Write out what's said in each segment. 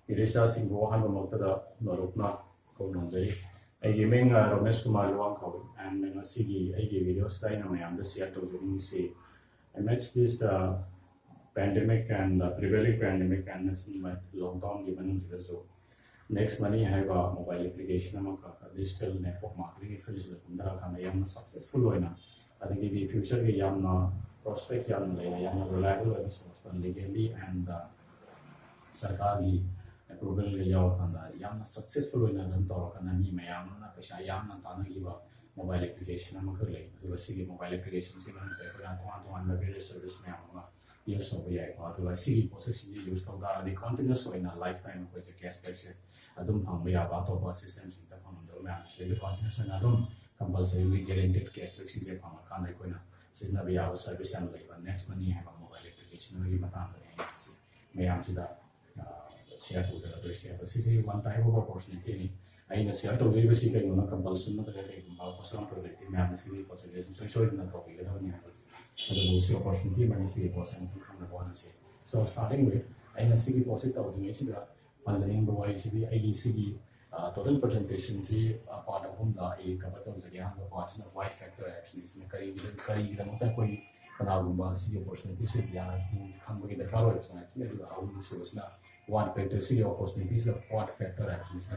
Irisa Singho Hanba Motada Norupna Kononjay. I giving Ramesh Kumar Luang and Sigi, I give videos that I am the Seattle say. I met this pandemic and the prevailing pandemic and it's my long term given so. Next money I have a mobile application digital network marketing field I am successful enough. I think the future we am prospect yam reliable legally and sarkari approval yam successful in a ni mayam pesha yam mobile application mobile application various service use of use the continuous in a lifetime with a gas purchase. We have auto systems in the continuous and compulsorily guaranteed cash fixing we have a service and labor. Next money have a mobile application share to the share. One type of opportunity. I share to the compulsion of the opportunity. So starting with I see deposit of the total presentation part of whom the capital parts of Y factor action is opportunities the color one factor see opportunities of one factor action is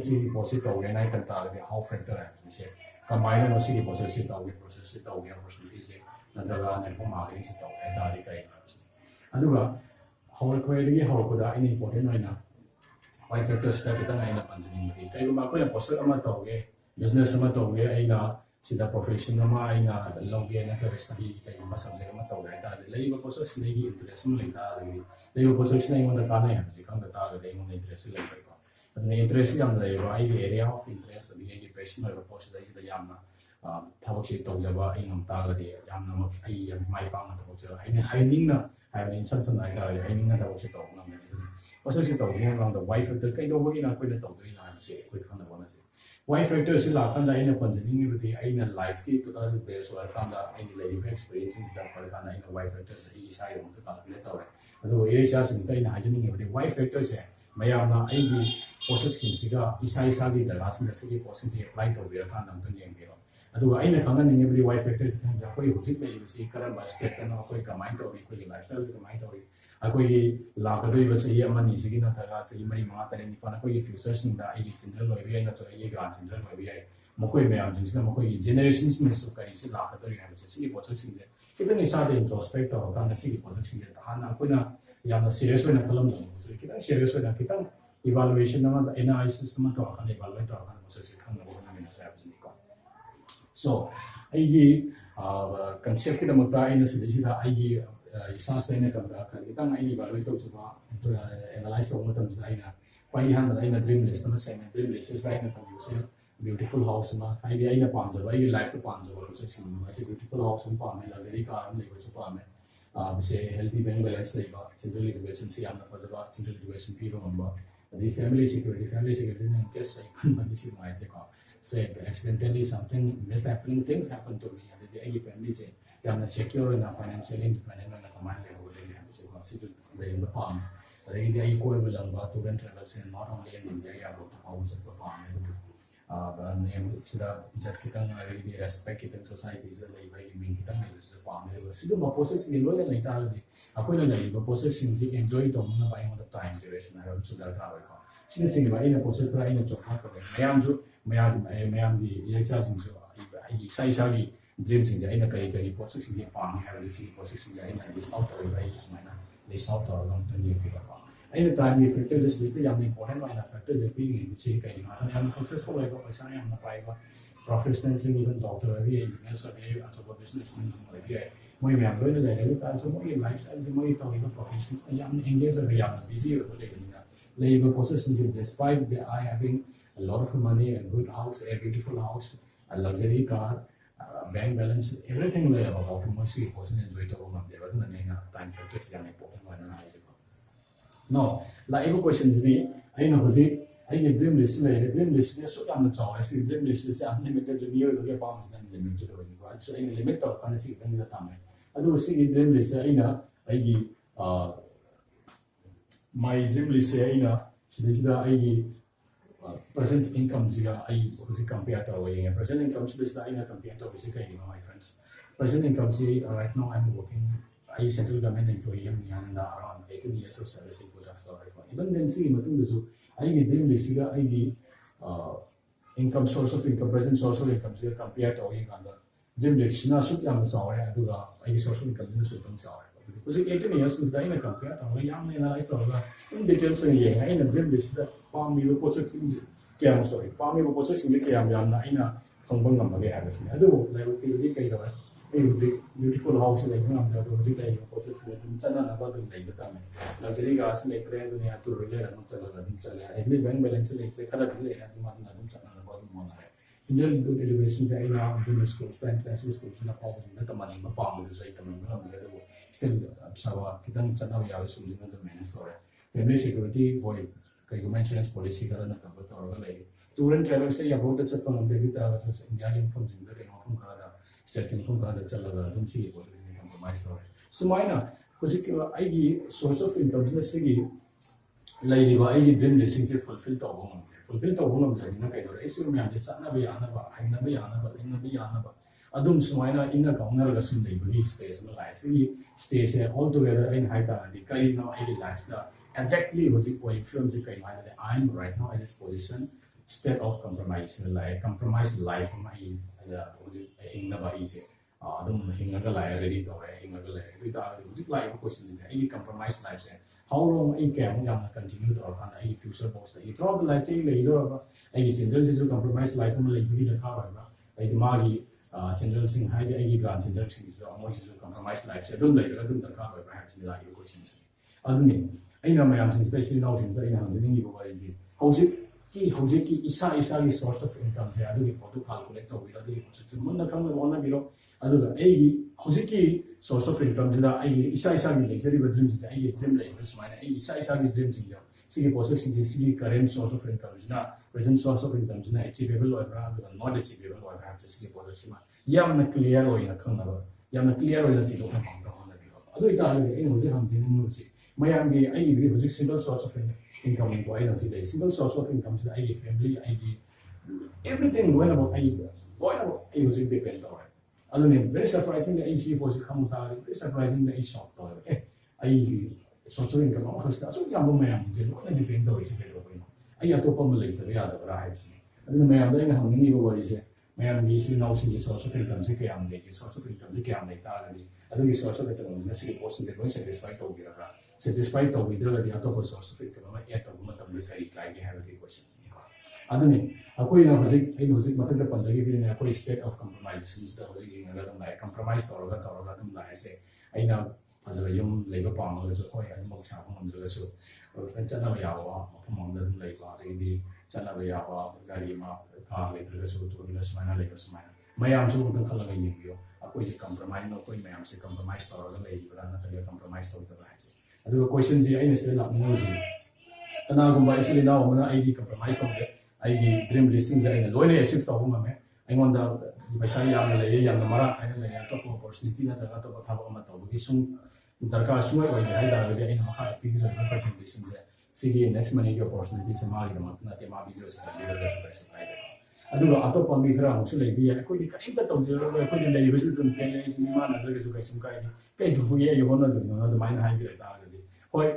see deposit and I can target how factor action combine and see deposit process opportunities and marketing and how query how any important Y factors that kita ngayon na pansin mo kayo makuha poster business sida professional longyan na study kayo masabay poster interest mo poster interest interest area of interest personal poster also si tàu nghe rằng the Y factor cái đâu có cái nào quên tàu cái nào sẽ quên không được vấn đề Y factor sẽ là cái này là phần gì như vậy anh là life cái tụi ta được base rồi cái là anh là life experiences đã phải cái này là Y factor sẽ ý sai được tụi ta được tàu này rồi ấy sẽ sinh cái này như vậy Y factor sẽ mấy ông là anh đi process sinh cái ý sai cái giờ là sinh cái process thì apply tàu việc cái nào cũng như vậy rồi anh là cái này như vậy Y factor sẽ thành ra cái hữu ích này sẽ cái là state nó cái cái mind tàu cái lifestyle cái mind tàu अकोई लाकदोइब चही अमनी सिगी नथगा चही मरी मंगा तरेनि fun अकोई futures सिंदा आइगी children लोइबि आइ नथो आइगी grand children लोइबि आइ मकोई ma'am जिंसना मकोई generations नि सु करि सि लाकदोइ हाब सिगी पोचक सिंगे कितने सादे इंट्रोस्पेक्ट तौ कान सिगी पोचक सिंगे हाना अकोइना यामना सीरियस वेना कलम दो कितन सीरियस वेना कितन इवैल्यूएशन नमा एनालिसिस नमा तौ कान इवैल्यूएट तौ कान पोचक सि खंग नो ना मिना साब सिनी को सो आइगी कंसेप्ट कि दमता आइना सिदिसिदा आइगी इसास लेने का कितना आई इवैल्यूएट तो चुका एनालाइज होने तब जाइना पाई हम आइना ड्रीम लिस्ट में सेम ड्रीम लिस्ट से आइना तब यूसे ब्यूटीफुल हाउस में आई आइना पांच जब आई लाइफ तो पांच जब कुछ सिंह ऐसे ब्यूटीफुल हाउस में पाने लग्जरी कार में कुछ पाने से हेल्दी बैंक बैलेंस लेगा चिल्ड्रन एजुकेशन से हम ना जब चिल्ड्रन एजुकेशन भी होगा the family security in case I couldn't see my say accidentally something mishappening things happen to me and the family say I'm secure enough financially independent and command level in the palm. The equal to rent travels not only in India but also the palm. It's the respect in society is the labor being hit is the palm. So opposites in loyal mentality. Accordingly, opposites enjoy the on the time duration. I also got our since in a opposite line of Mayam the charging size dreams in the inner category process in the palm have received process in the inner is out of race minor, this out of long term year. Any time you factor this is the young important minor factors of being in the cheap and I'm successful like I am not private professionals even doctor engineer survey and so business like my member the level so my lifestyle my talking professions and young engaged are young busy labor positions despite the I having a lot of money, a good house, a beautiful house, a luxury car, bank balance, everything like about mercy wasn't enjoyed to all of them. But time practice is important one. No, like questions me, I know the I dream list, dream list, so I'm not I see dream list is unlimited review of your farms than limited when you go. So in the limit of fantasy when the time. I do see dream list, I give my dream list say this is the present income siga ai compare to present income is the compare to my friends. Present income see right now I'm working central government employee and around 18 years of service in even then see I dream list siga income source of income present source of income siga compare to dream list na suit yang sawe aduga source of income na suit ang sawe because 18 years since I compare to young analyze to in details in dream list that farm you project kaya sorry farm you project in kaya na ina songbang ngam have it adu like the kay daw beautiful house like ngam da do ji like project chana na ba do like ta me luxury gas like trend ne atu rele na chala every bank balance like kala dile na ma na dum chana na ba do mo na single good elevation sa ina on school international school na pa na tamani ma pa mo sa ita mo ngam da do still sawa kitang chana ya su ni na do main story family security boy kay insurance policy kala na ka ba to like tour and travel से या बहुत अच्छा काम देगी ताकि जैसे India income जिंदा के इनकम करा था स्टेट इनकम करा था चल लगा तुम सी बहुत इनकम कमाइस तो सुमाइना कुछ कि आई की सोर्स ऑफ इनकम जिससे कि लाइरी वाई की ड्रीम लिस्टिंग से फुलफिल तो होगा मुझे ना कहीं तो ऐसे में आने चाहना भी आना बा हाइना भी आना बा अदुम सुमाइना इन्ना काउंटर का सुन ले बड़ी स्टेज में लाइफ से स्टेज है ऑल टुगेदर इन हाइटा दी कई ना आई लाइफ दा exactly what it was film से कहीं मायने I'm right now in this position state of compromise like compromised life my hingna ba ise adum hinga ga lai ready to re hinga ga lai wi ta ujik lai question ni ai compromised life se how long ai can yam continue to kan ai future boss ai throughout the life ai le do ba ai single se compromised life ma le bi da ka ba ba ai ma gi general sing hai ai ga general sing so amo se compromised life se dum le ga dum da ka ba perhaps ni lai question adum ni ai na mayam sing especially now sing ai na ni bo ba ai hojik ki isa ki source of income se adu ki photo calculate to bira adu ki chu mun na kam na ona biro adu ga ai ki source of income da ai isa ki luxury bedroom se ai dream le bas mai ai isa ki dream se yo si ki possession si current source of income na present source of income na achievable or not achievable or have si ki possession yam na clear o ina khang na yam na clear o ina ti do na pang da ona biro adu ita ai mo je ham din mu si mayam gi ai gi hojik single source of income ko ai na si dai single source of income se ai family ai gi everything when about ai was depend on adu ne very surprising that AC was come ta very surprising that is shock to ai source of income ko sta so yam mayam je no na depend on is ke lo ai to pa ma lai ta ya da ra hai si adu mayam da na hang ni bo ba je mayam gi si now si source of income se ke am ne ki source of income ke am ne ta ga ni adu ki source of income na si ko sin de ko satisfy to gi ra satisfy to gi da ga to ko source of income ma ya to ma tam de kai kai ge ha ga question adune akoi na hojik mathak da pandagi bi ne akoi state of compromise is the hojik in ga dum lai compromise to ga dum lai se aina phajala yum leiba pa ma ga so oi an mok sa phang da so fen chana ba ya wa phang da dum lai ba ri chana ba ya wa gari ma ka le da so to ni la smana le ga smana mayam so ko khala ga yin yo akoi je compromise no koi mayam se compromise to ga lai ba na ta compromise to da lai se adu question ji aina se la mo ji ana gum ba isli na wa na ai compromise to de ai dream listing ja ina loine achieve to ma me aingonda paisa yam le yam na mara ai le ya to opportunity na ta to tha ba ma to gi sung darkar sung ai ai da ga ina ma ha pi ga presentation ja sigi next money ki opportunity se ma gi ma na te ma video se ta ga ga su ai adu ga ato pa mi khara mu su le bi ya ko di kai ta to je ro ko di le bi su tun ke ni ma na ga su kai sum kai ni kai du ye yo na du na da mai na hai bi da ga di hoi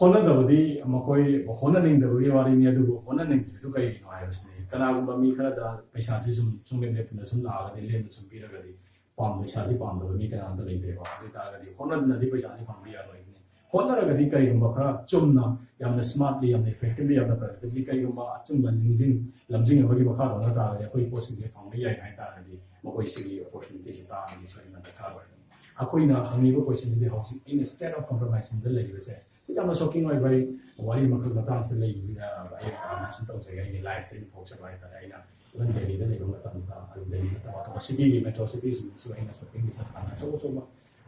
hona da budi makoi hona ning da budi wari ni adu hona ning du kai no ai basni kana gu ba mi khara da paisa ji sum le ne sum la ga de le sum pi ra ga di pam paisa ji pam da mi kana da le de ba de ta ga di hona na di paisa ji pam bi ya ro ni hona ra ga di kai gu ba khara chum na yam na smartly yam na effectively yam na productively kai gu ba chum lan lam jing ba gi ba khara na ta ga koi possible phang bi ya ai ta ga di makoi sigi opportunity se ta ni so na ta ka ba akoi na hangi ba question de house in a state of compromise in the le bi se kama shocking like very wali makhluk matang se lei zina ai mention to se ai life thing talk se right ai na even daily da lei matang ta daily ta to city metro city so ai na shopping ni sa kana so ma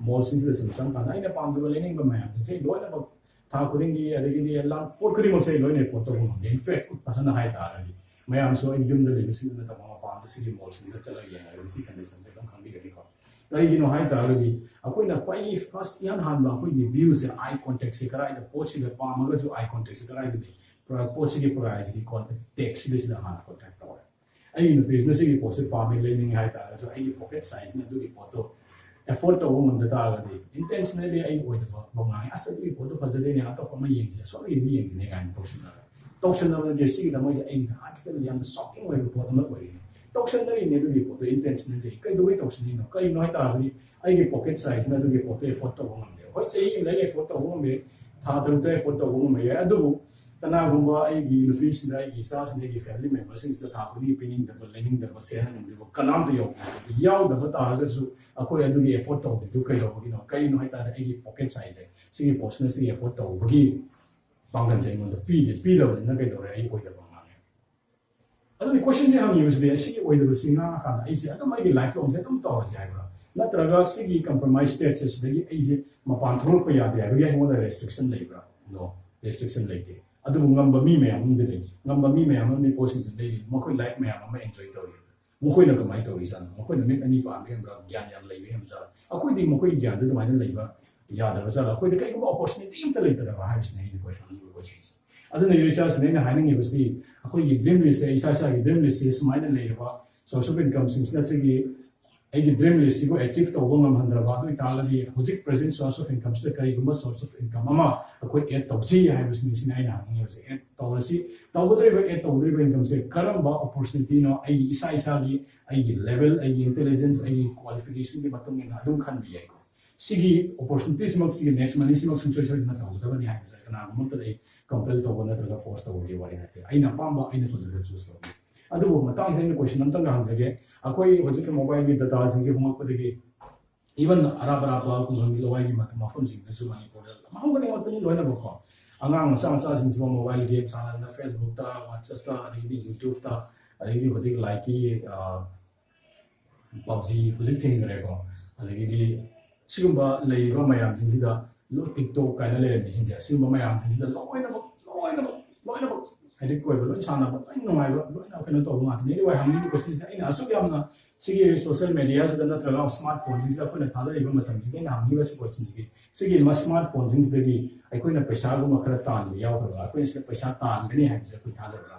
mall sin se sam kana ai na pam do lening ba ma se lo na ba ta kuring di ada gi la por kuri mo se lo ne photo mo in fact pasana hai ta ni mayam so in yum da lei sin na ta ma pam da city mall sin da chala ya ai si condition de kam khang di ga ni ko कहीं high तारगदी अखोइना क्वाई first यान हान अखोइगी view से eye contact से कराई the पोच से पामगा जो eye contact से कराई दे पोच के प्राइस की टेक्स्ट दिस द हान कांटेक्ट तौर आई इन बिजनेस की पोच से पामे लेनिंग हाई तार जो आई पॉकेट साइज ने दुरी फोटो एफोर्ड तो वो मंद तारगदी इंटेंशनली आई ओइदबा बोंगाई असली फोटो फजदे ने तो कम येंजे सो इजी येंजे ने गाइन तौशनना जे सिगी द मोइ आई हार्टफेल याम शॉकिंग वे फोटो न ओइ तौशनरी ने दुरी फोटो इंटेंशनली कई दुई तौशनी नो कई नोइ तारगदी आई पॉकेट साइज ना दुरी फोटो फोटो बोंगाई होय चेई लेगे फोटो बोंगाई था दरुते फोटो बोंगाई अदु कनागुंबा आई नुफिसिदा आई सासने की फैमिली मेंबर्स सिंग दा खापुनी पिनिंग द लेनिंग द सेहन द कनाम द याव द तारगसु अखोय अदुगी एफोर्ट तौ दु कई रो नो कई नो हाइता आई पॉकेट साइज है सिगी पोस्टने सिगी एफोर्ट तौ बगी बांगन जैन द पी द न कई दो आई ओइ द बांगाने अदु क्वेश्चन जे हम यूज दे सिगी ओइ द सिंगा का आई से अदु माई लाइफ लॉन्ग से तुम तौ से आइबा नत्रगा सिगी कंप्रोमाइज स्टेट से सिगी आई जे मपान थोर पे याद है या मोदा रेस्ट्रिक्शन लेब्रा नो रेस्ट्रिक्शन लेते अदु ngamba mi ma'am de le ngamba mi ma'am ने पोसिंग de मखोय लाइफ मैम में एंजॉय तौरी मखोय न कमाई तौरी सान मखोय न मिक अनि पाम के हमरा ज्ञान याम लेबे हम जा अखोय दि मखोय ज्ञान दु माने लेबा याद है जा अखोय दे कई अपॉर्चुनिटी इम तले तरा हाइस ने क्वेश्चन नि क्वेश्चन अदु ने रिसर्च ने हाइनिंग इबसि अखोय ये ड्रीम लिस्ट है इसा सा ड्रीम लिस्ट से स्माइल लेबा सोर्स ऑफ इनकम सिंस ना चेगी आई ड्रीम लिस्ट को अचीव तौबो ngam दु तालदि हुजिक प्रेजेंट सोर्स ऑफ इनकम से कई गुम सोर्स ऑफ इनकम अमा अखोय एड तौसी है बिजनेस नि आइना हानियो से एड तौरसी तौबद्रे एड तौद्रे इनकम से करम अपॉर्चुनिटी नो आई इसा इसा की आई लेवल आई इंटेलिजेंस आई क्वालिफिकेशन के मतंग इन अदुम खन भी है सिगी अपॉर्चुनिटीज मक सिगी नेक्स्ट मनी सिमक सुन सोय न तौदब नि हाइ से कना गुम तदे कंपेल तौबो नत्रगा फोर्स तौबो वारी हते आइना पांबा आइना फजर चूज तौबो अदु मतंग से क्वेश्चन नंतंग हांजगे अखोई होजिक मोबाइल की डाटा सिंह होंगपदगी इवन अराब अराब कुंग लवाई की मत मफम सिंह सु मणिपुर मांगने मतनी लोइना बको अंगांग मचा मचा सिंह मोबाइल गेम चाना फेसबुक ता व्हाट्सएप ता अदगी यूट्यूब ता अदगी होजिक लाइक की पबजी होजिक थिंग रेको अदगी सिगुंबा लेइबा मयाम सिंह लो टिकटॉक काइना ले सिंह सिगुंबा मयाम सिंह लोइना हेडिक कोई बोलो चाना बोलो इन नोमाइबो लोइना कनो तो मातने नि वाय हमनि को चीज इन असु यामना सिगे सोशल मीडिया से दना तला स्मार्टफोन जिस कोना थादा इबो मतम जिगे ना हमनि बस को चीज के सिगे स्मार्टफोन जिस दगी अखोइना पैसा गु मखरा तान याव तो अखोइ से पैसा तान गनी है से कोई थादा रा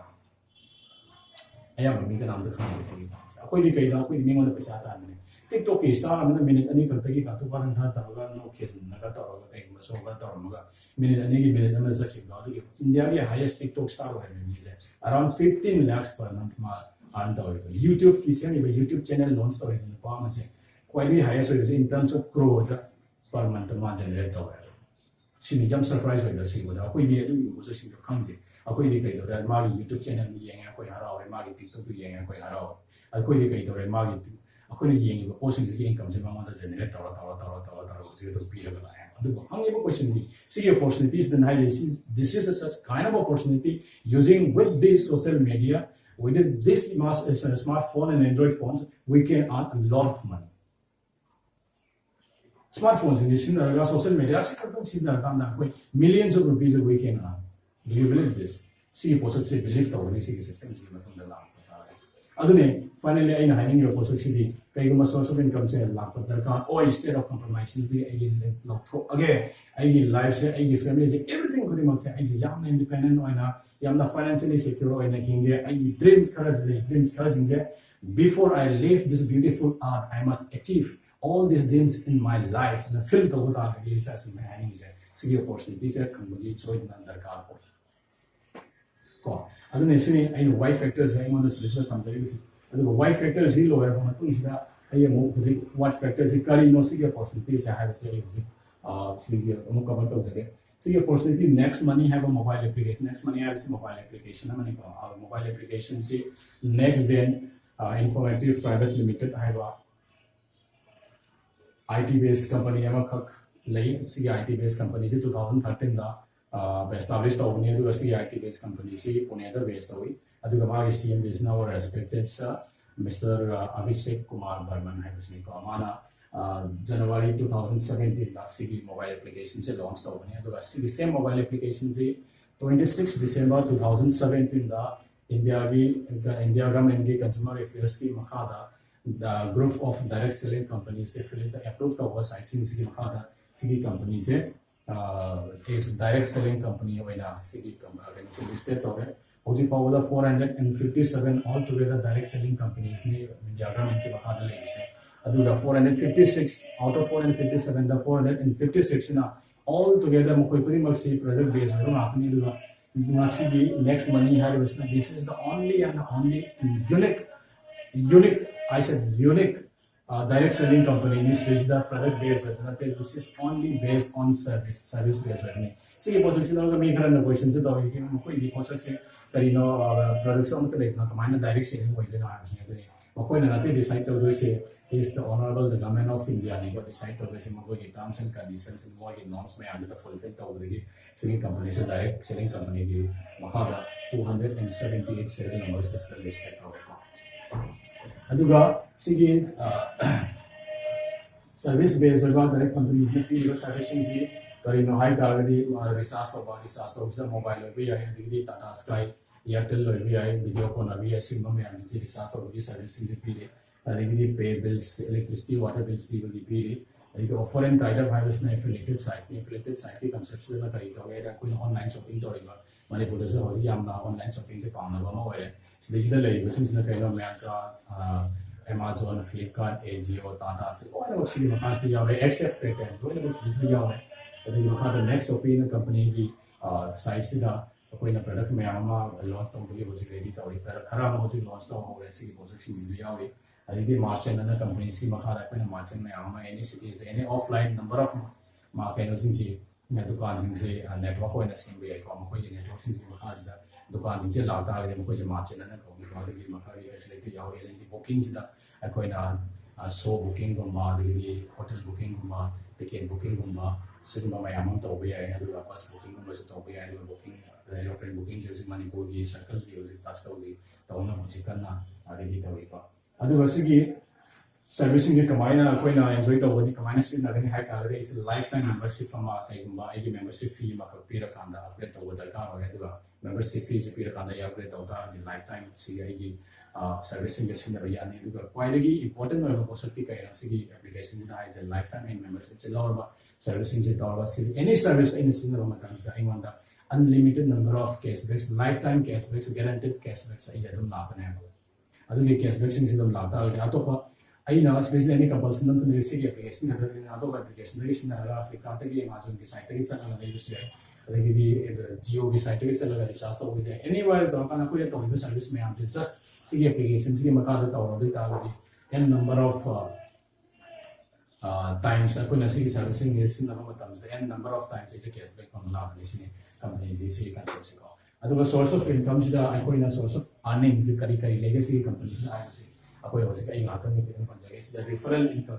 अया मम्मी का नाम तो खाने सिगे अखोइ दि कइना अखोइ दि निमोन पैसा तान ने टिकटॉक के स्टार में मिनट अनि खतगी का तो बारन था तरगा नो खेसन नगा तरगा कई मसो गा तरमगा मिनट अनि की मिनट में सखि गादु इंडिया के हाईएस्ट टिकटॉक स्टार है मिजे अराउंड 15 lakhs per month मा अर्न तौर यूट्यूब की से यूट्यूब चैनल लॉन्च तौर ने पाम से क्वाइटली हाईएस्ट हो in terms of growth per month मा जनरेट तौर सिनि जम सरप्राइज हो सी बोला कोई दे दु को सिंग खंगे अखोइ दि कई तौर मागी यूट्यूब चैनल में येंगे कोई हराव मागी टिकटॉक भी येंगे कोई हराव अखोइ दि कई तौर मागी अखोइ येंगे पोस्टिंग की इनकम से मामा जनरेट तौर से तो पी लगा है अदुगो हंगे क्वेश्चन दी सी अपॉर्चुनिटीज देन हाई this is such kind of opportunity using with this social media with this smartphone and Android phones we can earn a lot of money smartphones in this social media se kan sin da kam da koi millions of rupees we can earn do you believe this see possible se believe ta wani se system se matung da la adune finally aina hiring your possibility kai guma source of income se la pa darkar or instead of compromising the again lock throw again ai life se ai family se everything kodi mak se ai yam independent oina yamna financially secure oina kinge ai dreams khara jinje before I leave this beautiful art I must achieve all these dreams in my life na feel to ta ge sa sin mai ani se sigi opportunity se khangji choi nan darkar ko adune sini ai why factors ai mon solution tam tari bisi adu why factors hi lo ya ma tu sida ai mo bisi what factors hi kari no sigi opportunity se ha se bisi sigi mo cover to jage sigi opportunity next money have a mobile application next money have a mobile application na mani ko mobile application se next gen informative private limited have a IT based company ama khak lai sigi IT based company se 2013 da established tawni adu sigi IT based company se Pune da based tawi adu ga magi CM is now respected sir Mr. Abhishek Kumar Barman hai usni ko amana January 2017 da sigi mobile application se launch tawni adu sigi same mobile application se 26 December 2017 da India government ki consumer affairs ki makha da group of direct selling companies affiliate approved over site sigi makada sigi company se is direct selling company oina sigi company listed tore hoji power 457 all together direct selling companies ni India government ke makada leise aduga 456 out of 457 the 456 na all together mokoi puri maksi product based ro apni duga ngasigi next money hari basna this is the only and only unique I said unique direct selling company in which the product based this is only based on service based learning see project se loga me khara question se to ki koi di project se karino product so amta lekna kamana direct selling hoile na ha se ne makoi na te decide to do se is the honorable the government of India ni ko decide to do se makoi ki terms and conditions and more norms me under the fulfill to do ki selling company se direct selling company ki makada 278 serial numbers is listed aduga sigi service based direct companies ne pi servicing ji karino high target resource to mobile bi ai digri Tata Sky Airtel bi ai Videocon bi ai sim me am ji resource to servicing ji pi digri pay bills electricity water bills bi pi digri offer and rider virus na affiliated site ki conceptual na kai to ga ko online shopping to riba manipur da so yamna online shopping se pauna ba ma wale Digital label since the kind of America, Amazon, Flipkart, AGO, Tata, all about see the past year, except patent, when about this year, but you have the next opinion company, size the point of product Mayama, launched on the was ready to repair Karamoji launched on over a city position in the Yawi. I think the March and other companies, Makara, March and Mayama, any cities, any offline number of markets in G, Metukan, say, a network in the same way, network since Mahazda. दुकान जिनसे लाता है मुझे जो मार्च ना कभी बार भी मकारी ऐसे लेते जाओ ये लेकिन बुकिंग जितना कोई ना शो बुकिंग को मार ये होटल बुकिंग को मार टिकट बुकिंग को मार सिर्फ मैं अमाउंट तो भी है तो बस बुकिंग को मुझे तो भी है तो बुकिंग एरोप्लेन बुकिंग जैसे मणिपुर की सर्कल से उसे टच तो भी तो उन्हें मुझे करना आगे की तो भी का अदु वैसे की सर्विसिंग के कमाईना कोई ना एंजॉय तो वही कमाईना सिर्फ नगनी है ताकि इस लाइफ टाइम मेंबरशिप हमारा कहीं बाहर की मेंबरशिप फी मकर पीरा कांदा अपने तो वो दरकार हो गया तो membership fee pira kanda ya upgrade tawta ni lifetime CI gi servicing ge sinna ya ni duga quite important no ko sakti kai sigi application na is a lifetime in membership se lower ba servicing se tawra si any service in sinna ma kan da ingon da unlimited number of cashbacks lifetime cashbacks guaranteed cashbacks ai jadum la pa ne adu ge cashbacks sin dum la ta ga to pa ai na service any compulsion nan ni sigi application ga na to application ni sinna la africa ta gi amazon ki site ki channel na use ya अदगी जियो की site के चलगा recharge तो होजे anywhere तो काना कोई तो इबे service में हम just सिगे application सिगे मका तो दे तागदी एन नंबर ऑफ टाइम्स कोई सिगे सर्विसिंग इस ना मतलब एन नंबर ऑफ टाइम्स इसे कैशबैक on लाभ दिसने कंपनी जी सी कंसेप्ट से को अदुगा सोर्स ऑफ इनकम सिदा कोई ना सोर्स ऑफ अर्निंग जी करी करी लेगेसी कंपनी से आए से कोई हो सके यहाँ तक नहीं पहुंच जाएगा इसलिए रेफरल इनकम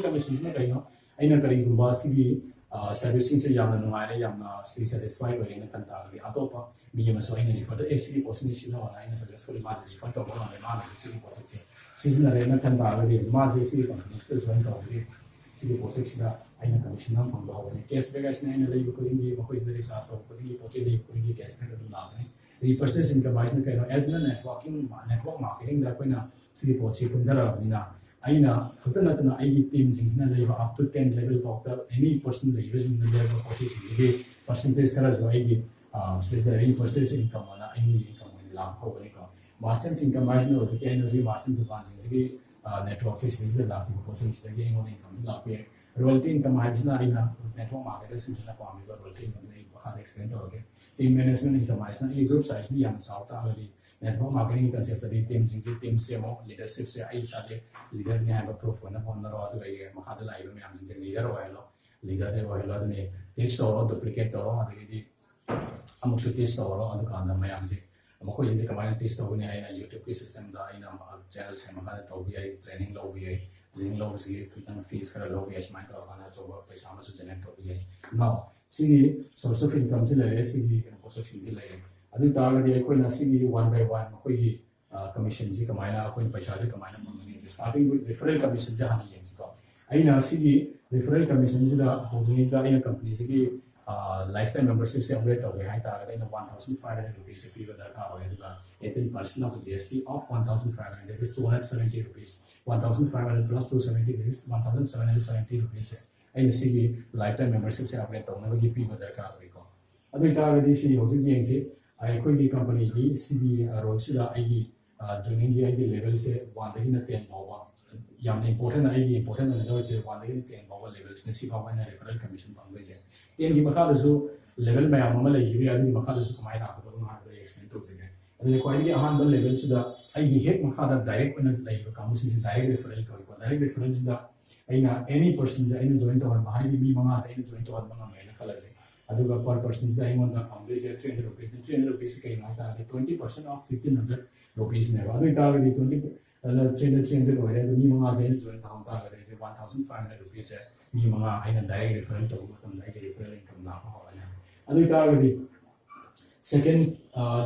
कमीशन में कहीं हो अइना करी गुबा सिगी सर्विसिंग से यामना नुमारे यामना सी सैटिस्फाइड होने न कंता गली अतोपा मी म सोइन रिफर द एक्चुअली पोसिबल सिनो ऑनलाइन सक्सेसफुल मा रिफर तो को मा एक्चुअली पोसिबल से सीजन रे न कंता गली मा जे सी कंपनी स्टिल जोइन तो गली सी पोसिबल सिदा आइना कमीशन हम पंगा होने कैशबैक ऐसे नहीं ले को इंगी मको इस दरे सास तो को इंगी पोचे ले को इंगी कैशबैक तो ना ने रिपर्चेस इनकम वाइज न कहिनो एज न नेटवर्क मार्केटिंग दा कोइना सी पोचे कुंदरा बिना aina khutna tana ai team jingsna leba up to 10 level of any person level in the level position the percentage kara jo ai salary percentage income wala ai income la ko ni ko merchant income wise no the energy merchant dukan jing ki network se se la ko position se ge ngone income la pe royalty income wise na aina network marketer se na ko ami ba royalty income nei ba explain to okay team management income wise na ai group size ni yang sau ta ali network marketing concept the team se mo leadership se ai sa de leader ne have a proof na honda ro adu ai makha da live me am jing leader wa hello leader de wa hello ne test to duplicate to adu di amuk su test to ro adu kan da me am ji amko ji de kamai test to ne ai na youtube ki system da ai na channel se makha da to bi ai training lo bi ai training lo si kitang fees kara lo bi ai smart to kana job paisa ma su generate to bi ai now si source of income se le si ko so si le adu ta ga di ko na si one by one ko hi commission ji kamaina ko paisa ji kamaina starting with referral commission jahani yen ko aina sigi referral commission ji da holding da ina company sigi lifetime membership से upgrade तौगे high तारा कहीं 1,500 rupees से पीवा दरकार हो है 18% of GST of 1,500 that is 270 rupees 1,500 plus 270 that is 1,770 rupees है ऐसे सीगी lifetime membership से upgrade तौने वाली पीवा दरकार हो इको अभी तारा कहीं सी होती है इंसे आई कोई भी कंपनी की सीगी रोशिला आई joining की level से वांदे की न तेन बावा यामने important आई important है ना वैसे वांदे की तेन बावा levels ने सीखा हुआ है referral commission पांगे से तेन की मकान दसो level में आम मले ये भी आदमी मकान दसो कमाई ना तो वहाँ पर explain तो जगह अदले कोई भी आहान बल level से दा आई हेड मकान दा direct उन्हें लाइव काम से direct referral करी direct referral से दा आई ना any person से आई ना join तो हर बाहर भी मंगा से आई ना join तो हर मंगा में ना कलर से अदुगा per person से आई मंगा काम दे से 300 rupees कहीं ना था 20% of 1,500 rupees ने वाले इतार के 20 300 हो रहे हैं तो मी मंगा से join था हम था करे 1,500 rupees है मी मंगा आई ना direct referral तो मतलब direct referral income लाभ हो रहा है अदुगा इतार के second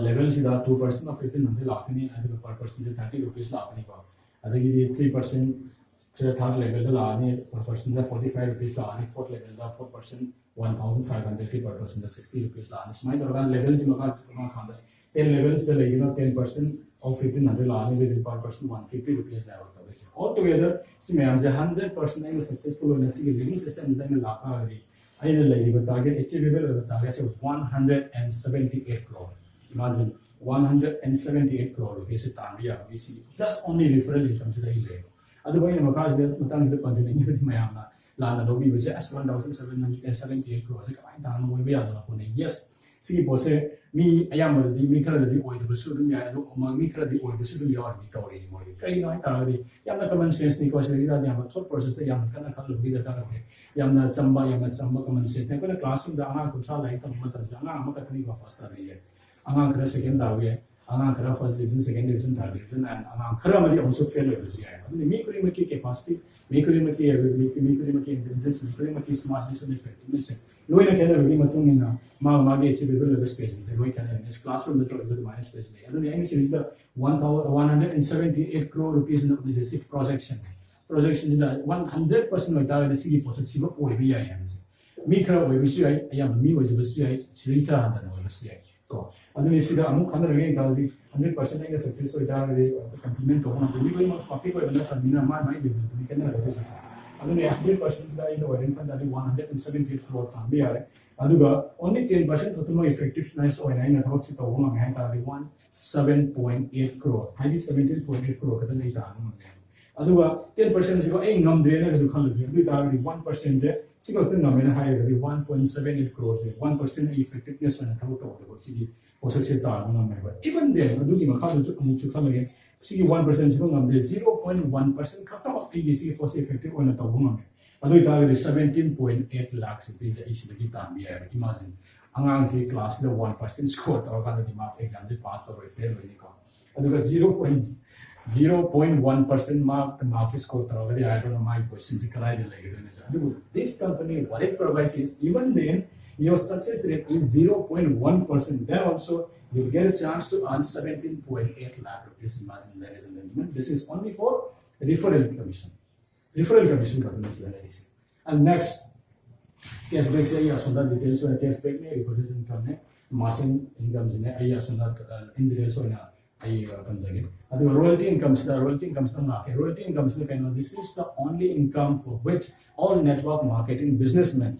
level से दा 2% of 1,500 लाभ नहीं अदुगा per person से 30 rupees लाभ नहीं पा अदुगा 3% third level दा लाने per person दा 45 rupees लाने fourth level दा 4% 1,500 per person दा 60 rupees लाने इसमें तो अगर level से मकान खांदा 10 levels दा लगी ना 10% of 1,500 लाने में per person 150 rupees ना होता है all together इसमें हम जे 100% में successful होने से living system में लाभ आ गई आई ने लगी बता के achievable बता के से 178 crore imagine 178 crore rupees से तांबिया इसी just only referral income से ही ले अदर वही मकाज दे मतंग से पंजने की भी मैं आना लाना लोगी बचे as 1,778 crore से कमाई दान वो भी आदर को नहीं yes सी पोसे मी अयाम दी मी खरा दी ओइ दबसु दुम या दो मी खरा दी ओइ दबसु दुम या दी तौरी मोई कई नोय तारदी यामना कमन सेंस नि को से दा याम थॉट प्रोसेस ते याम कना खल लोगी दा का यामना चंबा कमन सेंस ने को क्लासरूम दा आना कुछ लाइक तम मत जाना हम कतनी को फर्स्ट आ रही है आना खरा सेकंड दावे आना खरा first division second division third division and आना खरा मदी आल्सो फेल हो रही है अदि मी कुरी मकी कैपेसिटी मी कुरी मकी एबिलिटी मी कुरी मकी इंटेलिजेंस मी कुरी मकी स्मार्टनेस एंड इफेक्टिवनेस लोइना केना रगी मतुंगिना मागे achievable level stage से लोइ केना इस क्लासरूम में तो लेवल माइनस स्टेज में अदुनि एनी सीरीज द 178 crore rupees in the basic projection is the 100% of the city project sibo oi bi ai am mi khara oi bi su ai ayam mi oi bi su ai siri khara han da oi bi su ai ko aduni sida amu khana rage ka di 100% ai success oi da de compliment to na mi ko ma copy ko na ta mina ma mai de mi kenna rage aduni 100% da ino oi kan da 178 crore tam bi are aduga only 10% of the effectiveness or nine about it over my hand are 7.8 crore. I did 17.8 crore at the later. Aduga 10% is a num the energy college. We target 1% there. See got the nominal higher 1.78 crores. 1% effectiveness when I thought of the city was such a time. Even then, Adugi Makadu to come again. See 1% is on the 0.1% cut off. You see it was effective on a woman. अदुई तागे 17.8 lakhs rupees इसी तांबी है imagine अंगांग से class the 1% score तो का the mark exam दे पास तो fail होने का अदुगा 0.1% मार्क द मार्क स्कोर तो अगर I don't know my question से कराई दे लगे तो अदुगा this company what it provides is even then your success rate is 0.1% then also you will get a chance to earn 17.8 lakh rupees imagine ladies and gentlemen this is only for referral commission companies analysis. And next, cashback से या सुंदर details और cashback में reported income ने margin income ने या सुंदर in details और ना आई अपन जगह. अभी royalty incomes ना के royalty incomes ने कहना this is the only income for which all network marketing businessmen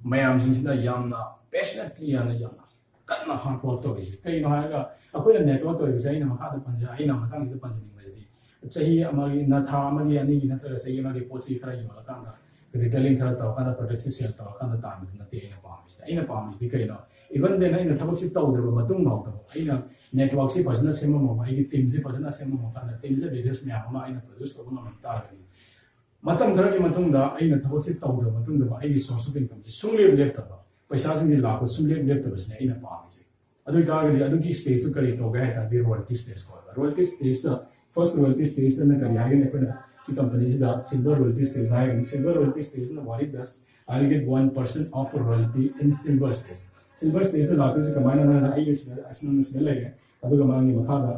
मैं आम जिनसे याम ना passionately याम करना hard work तो इसे कहीं ना है का अकोई ना network तो इसे आई ना मकान पंजा आई ना मकान से पंजा चाहिए हमारी न था हमारी यानी कि न तो चाहिए हमारी पोची खरा ही वाला काम था रिटेलिंग खरा तो खाना प्रोडक्ट से सेल तो खाना ताम न ते इन पामिस दी कहीं ना इवन देना इन थबक से तो उधर मतुंग ना होता इन नेटवर्क से फजना से मम आई की टीम से फजना से मम खाना टीम से बिजनेस में हम इन प्रोड्यूस तो ना मत तारी मतम खरा की मतुंग दा इन थबक से तो उधर मतुंग दा आई सोर्स ऑफ इनकम से सुंगले लेट तब पैसा से लाख सुंगले लेट तब से इन पामिस अदु तार अदु की स्टेज तो करी तो गया था दी रॉयल्टी स्टेज को royalty stage first royalty stage then the see companies that silver royalty stage high silver royalty stage what it does I'll get 1% of royalty in silver stage the lakhs se kamana na ai asna se lege adu kamani makhada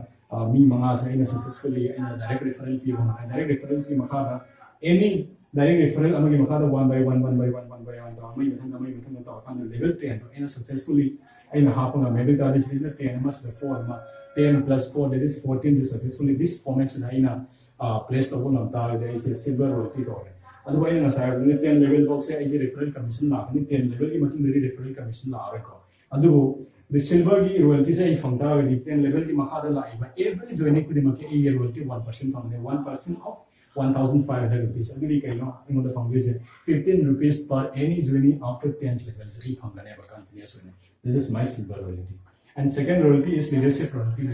mi manga se ina successfully in a direct referral fee direct referral si makhada any direct referral amagi makada 1 by 1 to mai mathang to kan level 10 to ina successfully aina hapanga maybe that is 10 mas the 4 ma 10 plus 4 that is 14 to successfully this format na aina place to one ta there is a silver royalty to adu aina na sa 10 level box se is referral commission la ni 10 level ki mathang dari referral commission la ra ko adu the silver ki royalty se fangta ga 10 level ki makada la every joining ku di make a royalty 1% from 1% of 1,500 rupees. Agree kai no in the foundation 15 rupees per any journey after 10th level so he come never continuous one. This is my silver royalty. And second royalty is leadership royalty.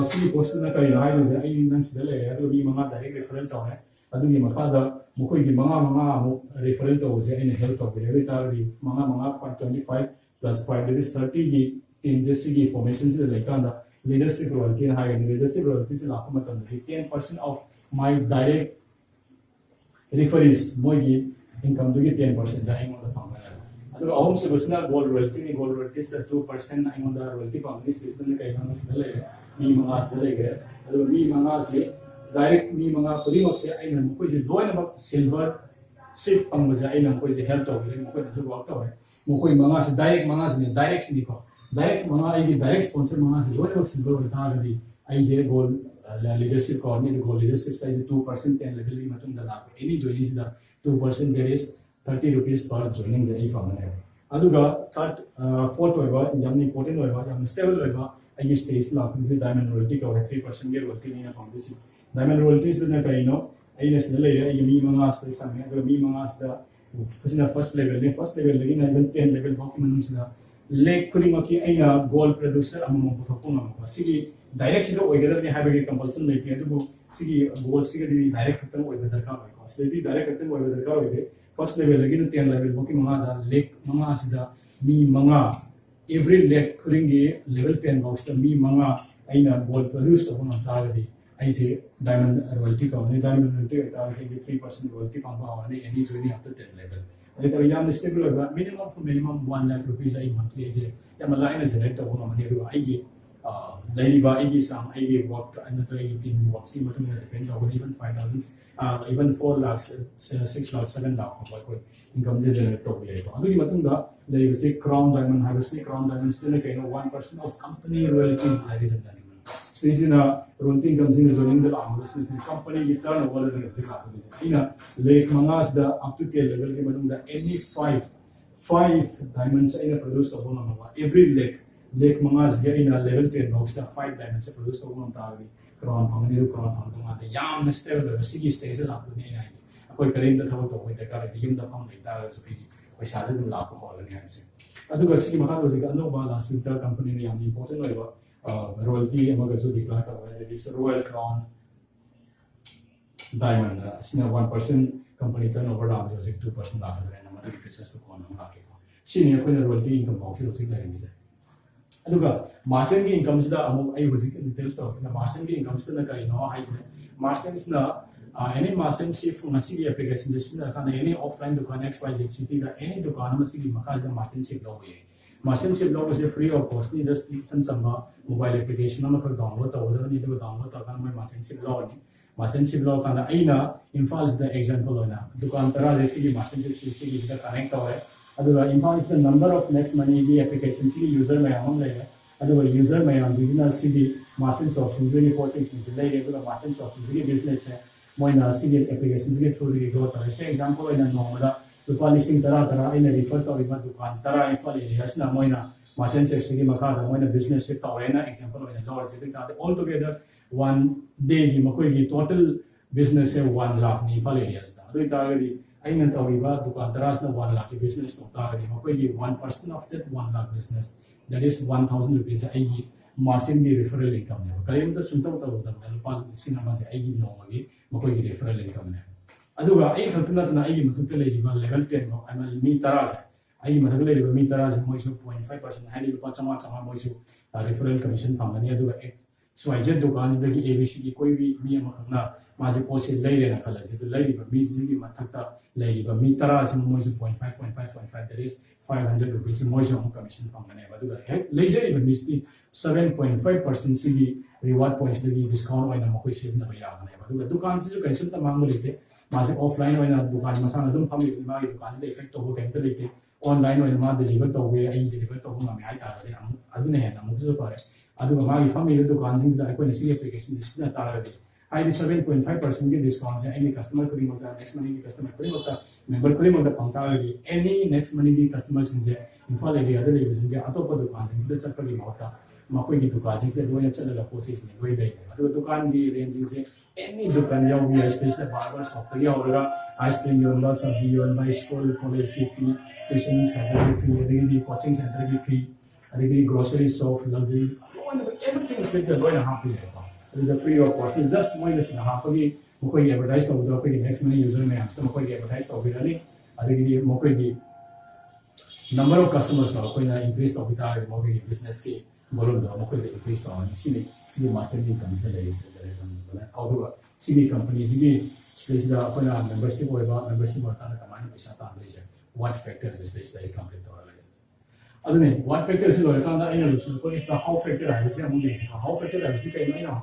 See question na kai rai is ai nan sidale adu bi manga direct referral to hai adu gi makada mukoi gi manga referral to je in help of every tar manga 25 plus 5 that is 30 gi in just gi formation se like the leadership royalty high leadership royalty se la ko matam 10% of my direct referees moigi income to get 10% ja ing on the family adu awam se busna gold royalty is 2% ing on the royalty family system kai kan se le mi manga se le ge adu mi manga se direct mi manga puri mak se ai nan ko je loin about silver sip pang ja ai nan ko je help to le ko je work to mo ko manga se direct ni ko direct manga ai direct sponsor manga se loin about silver ta ga di ai je gold leadership corner goal leadership size 2% and level matung da any joining is the 2% there is 30 rupees per joining the e common aduga third fourth over yamni important over yam stable over I stage la is diamond royalty cover 3% ge royalty ni na competition diamond royalty is na kai no ai na snell ya mi manga as sa me aduga mi manga as da first level lagi na 10 level ba ki manung sa leg kuri ma ki ai na gold producer among puthopung am sigi direct sido oigada ni have compulsion like adu sigi goal sigi di direct khatan oigada ka ko sigi direct khatan oigada ka oige first level again 10 level boki manga da lake manga sida mi manga every lake kringi level 10 box da mi manga aina goal produce to na ta ga di ai se diamond royalty ka ni diamond royalty ta ga 3% royalty ka ba ani any journey up to 10 level ai ta yam stable ba minimum for minimum 1 lakh rupees ai monthly ai ya mala ina select to na mani ru ai daily ba igi sam igi work another igi team work see matum na depend over even 5,000 even 4 lakhs 6 lakhs 7 lakh ko income generate to le ko adu matum da le se crown diamond have se crown diamond still like 1% of company royalty ladies and gentlemen so this is a royalty comes in the joining the amount company you turn over the ina like mangas the up to 10 level ke matum da any 5 diamonds ina produce to bona every lake mangas get in a level 10 box the 5 diamonds produce over on tagi crown family crown ma the yam stable the sigi stage la ko ni ai akoi karin da thaw to ko ta ka the yum da phang lai ta so bi paisa se la ko hol ni ai se adu ga sigi ma ka ga no ba last winter company ni yam important oi ba royalty ma ga so declare ta wa this royal crown diamond sina 1% company turnover down jo 2% la ka na ma the differences to ko na ke sini ko royalty income box so sig la ni aduga margin ki income sida amu ai hoji details to na margin ki income sida kai no hai sine margin is na any margin shift fromasi application this na kana any offline dukan xyz city da any dukan ma sigi maka da margin shift lo ye margin shift lo is free of cost ni just san chamba mobile application ma ka download to da ni do download to kana mai margin shift lo ni margin shift lo kana aina infal is the example na dukan tara de sigi margin shift sigi da connect to hai aduga infal is the number of next money the application sigi user may among like aduga user may on original sigi margin option really process in the aduga margin option really business hai moina sigi application sigi through the go ta say example ina nomada dukan listing tara ina refer to riba dukan tara infal areas na moina margin sigi makha da moina business se tawena example ina lower se ta all together one day gi makoi gi total business se 1 lakh ni infal areas da adu ta gi aina tawriba dukan taras na 1 lakh business to ta gi makoi gi 1% of that 1 lakh business that is 1,000 rupees ai gi margin gi referral income ne karim ta sunta ta da lupa sinama se ai gi no gi makoi gi referral income ne aduga ai khatna tana ai gi mutute le gi level 10 no amal mi taras ai maraga le mi taras moi su 0.5% hai lupa chama moi su referral commission phangani aduga swaj dukan da gi abc gi koi bi mi ma khna maji poche leire na khala je leire ba mi ji gi mathakta leire ba mi tara ji moi su 0.5 that is 500 rupees moi su commission phangani aduga leire ba mi 7.5% sigi reward points da gi discount oina mo koi season na ba ya na aduga dukan ji kai sun ta mang le मासे offline होइना दुकान मसाना दुम फमी मागी दुकान से effect तो केम तो लेते online होइना मा डिलीवर तो वे आई डिलीवर तो ngam hai ta de adu ne na mu so pare adu मागी फमी दुकान सिंग दा कोइ सी एप्लीकेशन दिसना तारा दे आई 7.5% की डिस्काउंट है एनी कस्टमर को रिमोट नेक्स्ट मनी की कस्टमर को रिमोट मेंबर को रिमोट पंता दी एनी नेक्स्ट मनी की कस्टमर सिंग जे इम्फाल एरिया दे ले सिंग जे अतोप दुकान सिंग से चक्कर की मोटा मकोई की दुकान सिंग से लोया चलला पोसिस ने लोय दे अदु दुकान की रेंज से एनी दुकान याव भी स्पेशल बार्बर शॉप तक यावरा आइसक्रीम योन सब्जी योन बाय स्कूल कॉलेज की फी ट्यूशन सेंटर की फी अदगी कोचिंग सेंटर की फी अदगी grocery shop luxury everything is based लोय हापी है the free of cost just more less na ha pagi mokoi advertise to do pagi next many user me am so mokoi advertise to birani adigi mokoi di number of customers na koi na increase to bita mokoi business ki volume do mokoi de increase to ani sini marketing company le is bana audu sini company sini space da koi na membership membership ta na kamani paisa ta le what factors is this the company to adune what factors lo ka na ina lu ko is the how factor I say among these how factor I say kai na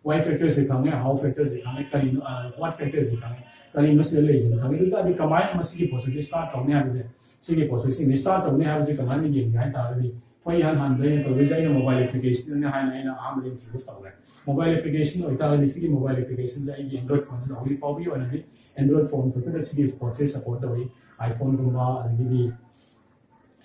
why factors is coming how factors is coming kali what factors is coming kali no se le is coming to the combine must be process start to ne have se ke processing ne start to ne have se combine ni ngai ta ri poi han de to design mobile application ne ha na am link to start right mobile application or ta ni se mobile applications ai android phone na only power you and android phone to the se process support the iphone gumba ani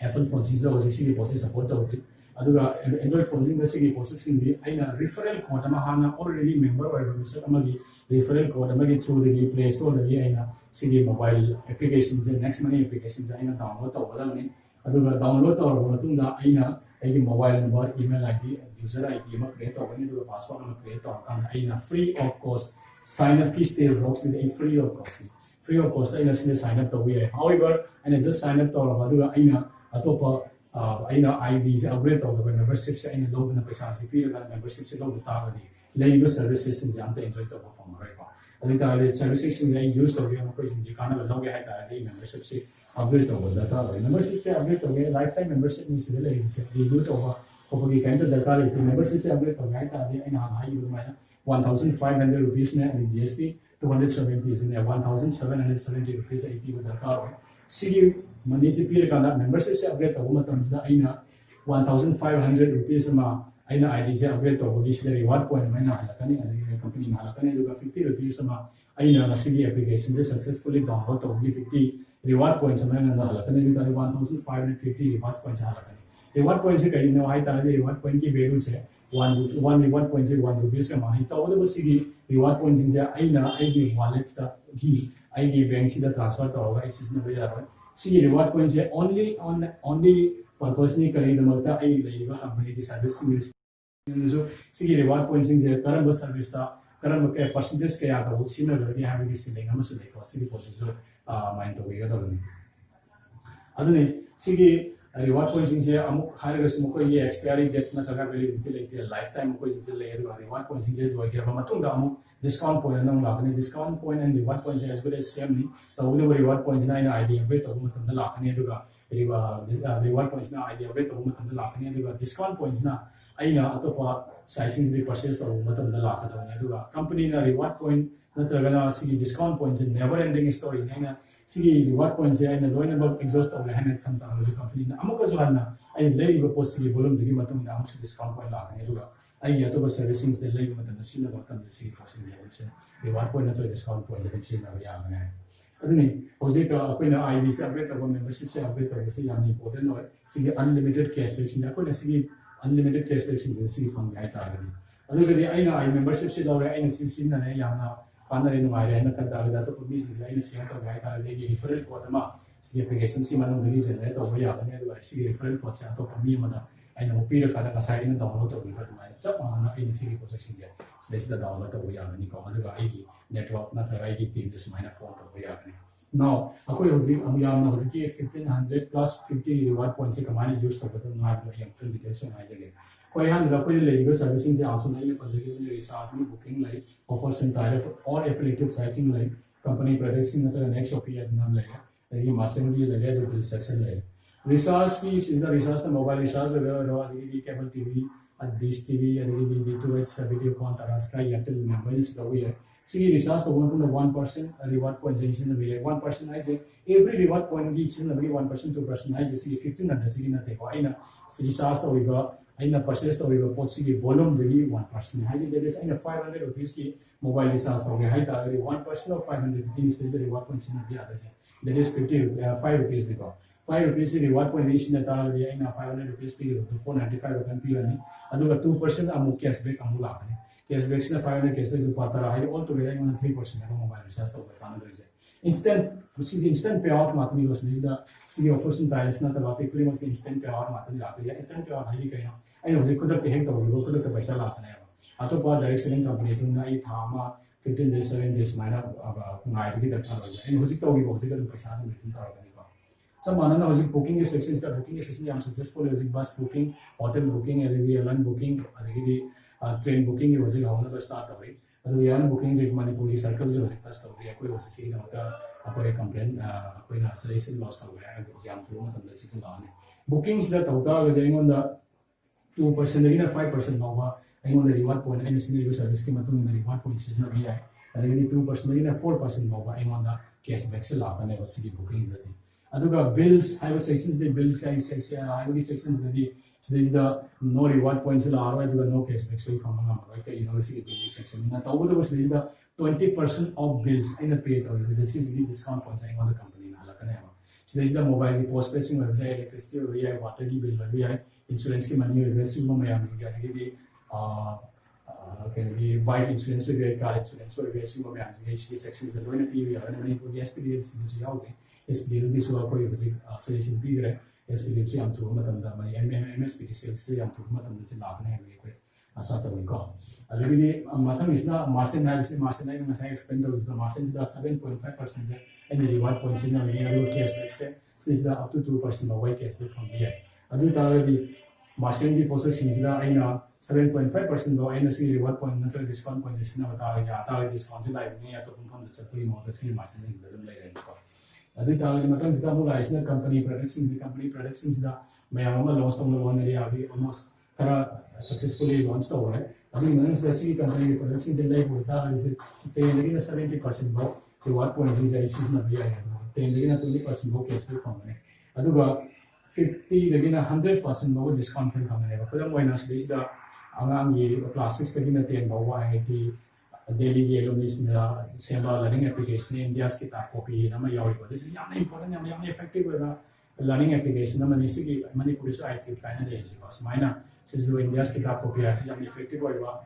apple phone is the se process support the aduga android phone in the sigi processing di aina referral code ma hana already member or mister amagi referral code amagi through the play store the aina sigi mobile applications next money applications aina download to badani aduga download to matunda aina ai mobile number email id user id ma create to bani aduga password ma create to kan aina free of cost sign up key stage box with a free of cost aina sign up to we however and just sign up to aduga aina atopa aina ID se upgrade to the membership se aina logo na paisa se pi ga membership se logo ta ga di leiba services sin jam ta enjoy to pa ma right ba adita le services sin ai use to ga ko sin ji kana ba logo hai ta di membership se upgrade to ga ta ba membership se upgrade to ga lifetime membership ni se le se review to ga ko ko ki kan to darkar hai membership se upgrade to ga ta di aina high yu ma 1500 rupees ne and GST 270 is in 1770 rupees IP ga darkar sigi money se pir kana membership se upgrade to matam da aina 1500 rupees ma aina ID se upgrade to gi se reward point maina halakani ani company na halakani duga 50 rupees ma aina sigi application se successfully download to gi 50 reward points maina na halakani duga 1550 reward points halakani reward points se kai no hai ta reward point ki value se one reward points se 1 rupees ka ma hi to the sigi reward points se aina ID wallet da gi ID bank se da transfer to ga is na ba ya see reward points only purposely kari the malta ai leiba company the service so see reward points in the current service ta current ke percentage ke ya ta uchina gargi have this thing am so like see process mind to ga da ni adune see reward points in the amuk hare ga ko ye expiry date na jaga validity like lifetime ko in the reward points in the do ga matung da amuk discount point nang lakani discount point and reward points as good as same ni to the reward points na ina idea be to matam da lakani duga reward points na idea be to matam da lakani duga discount points na aina atopa sizing be purchase to matam da lakani duga company na reward point natragana sigi discount points never ending story na sigi reward points aina loina about exhaust of hanet kan ta company na amuka jo hanna ai lei go post sigi volume digi matam da amuka discount point lakani duga ai to ba servicing the lei matam da sina ba kan sigi processing ya se reward point na to discount point da sina ba ya ma aduni hoje ka akoina ID se upgrade to membership se upgrade to se yani important no sigi unlimited cashback sin akoina sigi unlimited cashback sin sigi pang ya ta gadi adu gadi aina ai membership se laure aina sin na ne ya na kana re no ai re na kan da ga to mi sin aina sin to ga ta le gi referral code ma sigi application si manung gari se ne to ba ya ne adu sigi referral code se to mi ma da aina mo pira kada ka sai na download to ba ma chap ma na aina sigi processing ya se da download to ya ni ko adu ga ai network na ta ai gi team this minor phone to ba ya ne now akoi hoji amyam na hoji 1500 plus 50 reward points se kamani use to ba na ba yang tan details na jage koi han da koi le go servicing se also na ye pandagi ne research ni booking like offers and tariff or affiliated sites like company products in the next of year nam le ye marketing भी लगे तो bill section है resource की सीधा resource तो mobile resource वगैरह रो आदि cable TV dish TV आदि D2H वीडियो कॉन तरह का एयरटेल मोबाइल से हुई है See research the 1% reward point in the 1% I say every reward point each in the 1% 2% I just see 1500 see in the aina research the we got aina purchase the we got pot see volume really 1%. High there is aina 500 rupees ki mobile research the high 1% of 500 rupees is the reward point in the other that is 5 rupees we got 5 rupees reward point is in the tar the aina 500 rupees p 495 rupees p ani aduga 2% amu cashback amu lakani cashback is 500 cashback to patara high all together 3% mobile research to the instant which is instant payout matni was is the city offers in time not about pretty much instant payout matni la instant payout high kaino I know could have taken the paisa la ato pa direct selling companies in I thama 15 days 7 days minor ngai bi da thara and hojik to gi hojik da paisa na meeting ta organi ko some another hojik booking sections the booking section am successful hojik bus booking hotel booking airline booking adigi train booking was it how to start away adu yan booking je manipur ki circle je hojik pass away koi was see na ta apoi complaint koi na selection loss away exam through na tam si la ne bookings da tawta ga deng on the 2% again 5% over I want the reward point and single service ki matung the reward point is not here again 2% again 4% over I want the cashback se la ne was the bookings that aduga bills I have sections the bills kai section I have sections that so there is the no reward points la aro aduga no cashback so from right university bill section na tawu was there is the 20% of bills in the paid or this is the discount points I want the company na la kana so there is the mobile postpaid sim website electricity or water ki bill or insurance की money investment में मैं आने क्या है कि कि bike insurance हो गया car insurance हो गया इसी में मैं आने इसी section से लोगों ने पी हुआ है मैंने पूरी experience से जाओ गए experience भी सुबह कोई बच्चे suggestion भी करे experience से हम तो मतलब दा मैं MSP sales से हम तो मतलब से लाभ नहीं है कोई ऐसा तो उनको अभी भी मतलब इसना margin है इसलिए margin है मैं explain तो उसका margin is 7.5% है and the reward points in the cashback से is the up to 2% of cashback from here adu taradi margin di position is da aina 7.5% go aina si reward point na discount point is na bata ya ta discount lai ne ya to kun da chapri mo da si margin is da lai ren ko adu taradi matam is da mo lai na company products is da mayam ma launch tong lo ne ya bi almost tara successfully launch to hai adu nan se si company products is lai ko ta is pay lagi na 70% go reward point is na bi ya 10 lagi na 20% go cashback from ne adu ga 50 again 100% lower discount from company. But then when I say that among the plastics again at the end of IT daily yellow is the same learning application in India's kita copy. Nama yawi. This is young important. Young effective learning application. Nama nisi ki mani pulis IT kind of days. Was mina since the India's kita copy IT young effective wa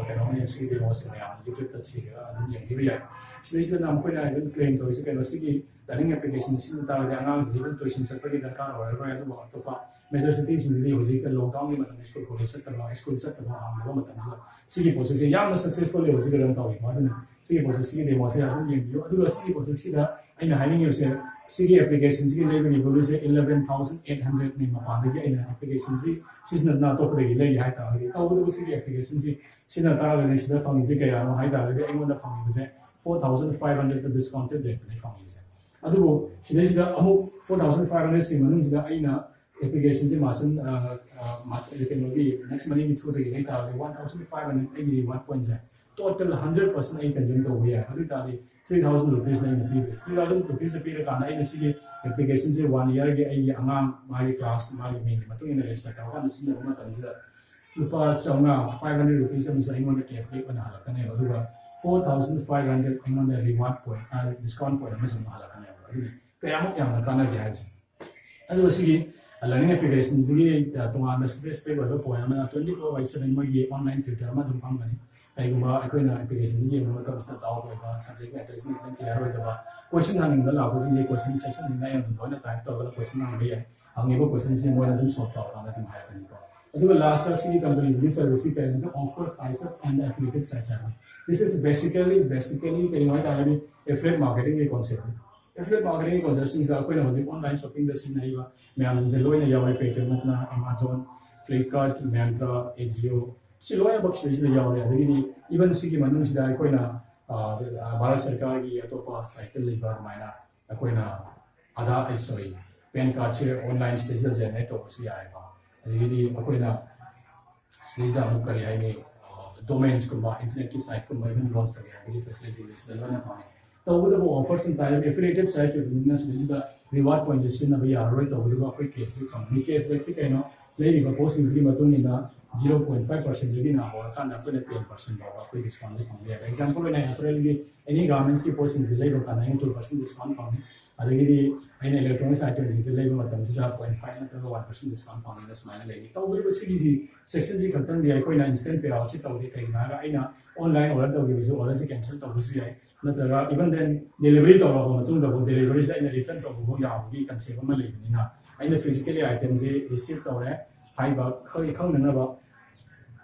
kailangan yung sige mo sa mga YouTube at sige yung ibigay. So this is the number na yung claim to is kailangan sige learning application sin ta de angang जीवन तो इsin sa pagi darkar ho ero ito ba to pa major cities hindi ho sige lockdown ni matam school college sa tama school sa tama ang mo matam sa sige po sige yang successful ho sige lang tawi mo na sige po sige de mo sa yung yo adu sige po sige da ay na hiring yo sa sige application sige level ni bolu sa 11800 ni mapanda ki ay na application si season na to pre le hai ta ri taw do sige application si sina ta ga ni sida phang sige kaya no hai ta ri ay mo na phang ni sa 4500 to discounted rate ni phang ni sa adugo sida amu 4500 si manung sida ay na application si masan technology next money ni through the hai ta 1500 ay 1.0 total 100% ay consume to huya adu ta ri 3000 rupees na ina 3000 rupees sa pila kana ina sige application se 1 year ge ai angang mari class mari main matung ina register ka kana sina ma tan sa lupa chauna 500 rupees sa misa ingon cashback na halaka na aduga 4500 ingon the reward point discount point ma sa halaka na adu kaya mo yang kana ge ai adu sige learning application sige tunga na space pe ba po na 24/7 mo ye online tutor ma dum kam gani aiguma akoina application ji mo ta sta taw ko ba subject matter is not clear ho da ba question haning da la ko ji question section ni na yang do na ta to ba question hang be ang ibo question ji mo na dum solve ta na dum ha ta ni ko adu last CE companies ni service pe na offers types of and affiliated sites are this is basically kai no ta ni affiliate marketing ke concept affiliate marketing concept is akoina ho ji online shopping da sin ai ba me am je loina ya wai pe na Amazon Flipkart Myntra Ajio सिलोया बक्स इसलिए यावरे अदगी even सिगी मनुंग सिदा कोइना भारत सरकार की अतोपा cycle labour माइना कोइना आधा sorry pan card से online stage generate तो बस यारेगा अदगी Koyna stage दा मुक करी आइने domains kumba internet ki site kumba even launch tawge habili facility is the lana pa to with the offers and time affiliated site business is the reward point just in the arrow to with the quick case company case like say no lady ka post in matun in 0.5% lagi na or kan apne 10% ba koi discount le pang le example when April ge any garments ki post in zilai ba kana 2% discount pang adagidi aina electronics item ni zilai ba matam sida 0.5 na 1% discount pang na smile lagi to with the section ji khatan di koi na instant pay out chi to de kai na aina online order to ge order ji cancel to su yai na tara even then delivery to ba matung da delivery sa aina return to go ya gi concept ma le ni na aina physically item ji receive to re hai ba khoi khang na ba